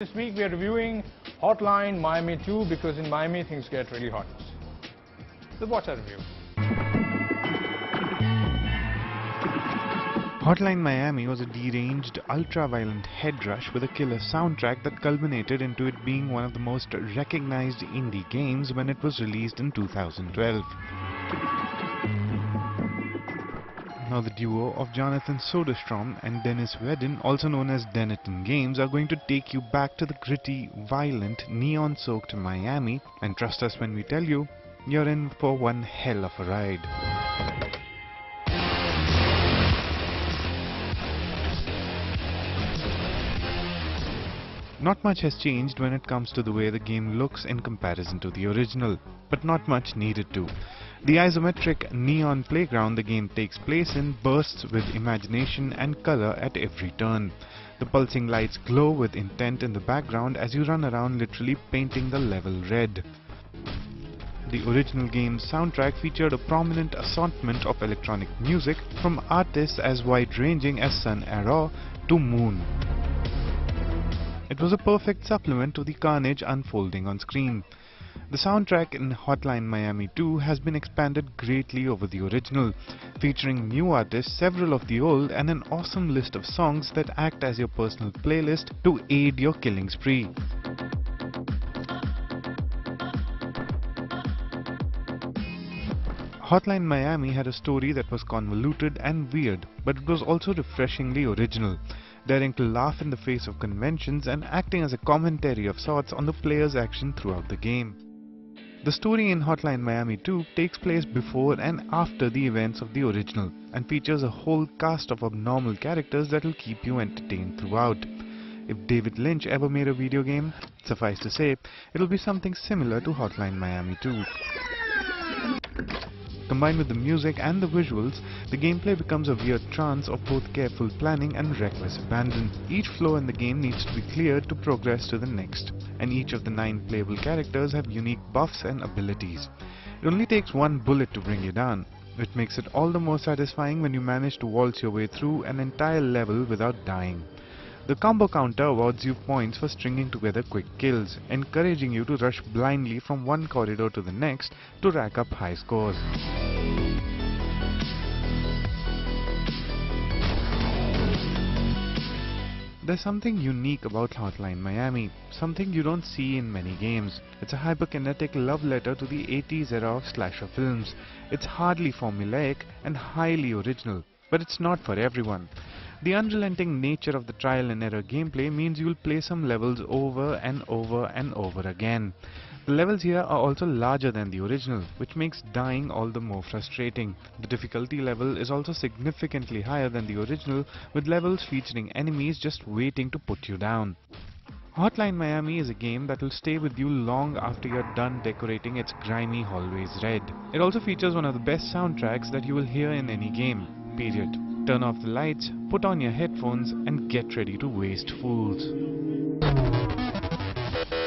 This week we are reviewing Hotline Miami 2 because in Miami things get really hot. Let's watch our review. Hotline Miami was a deranged, ultra-violent head rush with a killer soundtrack that culminated into it being one of the most recognized indie games when it was released in 2012. Now the duo of Jonathan Soderstrom and Dennis Wedden, also known as Denneton Games, are going to take you back to the gritty, violent, neon-soaked Miami, and trust us when we tell you, you're in for one hell of a ride. Not much has changed when it comes to the way the game looks in comparison to the original, but not much needed to. The isometric neon playground the game takes place in bursts with imagination and color at every turn. The pulsing lights glow with intent in the background as you run around literally painting the level red. The original game's soundtrack featured a prominent assortment of electronic music from artists as wide-ranging as Sun Ra to Moon. It was a perfect supplement to the carnage unfolding on screen. The soundtrack in Hotline Miami 2 has been expanded greatly over the original, featuring new artists, several of the old, and an awesome list of songs that act as your personal playlist to aid your killing spree. Hotline Miami had a story that was convoluted and weird, but it was also refreshingly original, daring to laugh in the face of conventions and acting as a commentary of sorts on the player's action throughout the game. The story in Hotline Miami 2 takes place before and after the events of the original and features a whole cast of abnormal characters that will keep you entertained throughout. If David Lynch ever made a video game, suffice to say, it'll be something similar to Hotline Miami 2. Combined with the music and the visuals, the gameplay becomes a weird trance of both careful planning and reckless abandon. Each flow in the game needs to be cleared to progress to the next, and each of the 9 playable characters have unique buffs and abilities. It only takes one bullet to bring you down, which makes it all the more satisfying when you manage to waltz your way through an entire level without dying. The combo counter awards you points for stringing together quick kills, encouraging you to rush blindly from one corridor to the next to rack up high scores. There's something unique about Hotline Miami, something you don't see in many games. It's a hyperkinetic love letter to the 80s era of slasher films. It's hardly formulaic and highly original, but it's not for everyone. The unrelenting nature of the trial and error gameplay means you'll play some levels over and over and over again. The levels here are also larger than the original, which makes dying all the more frustrating. The difficulty level is also significantly higher than the original, with levels featuring enemies just waiting to put you down. Hotline Miami is a game that will stay with you long after you're done decorating its grimy hallways red. It also features one of the best soundtracks that you will hear in any game, period. Turn off the lights, put on your headphones, and get ready to waste fools.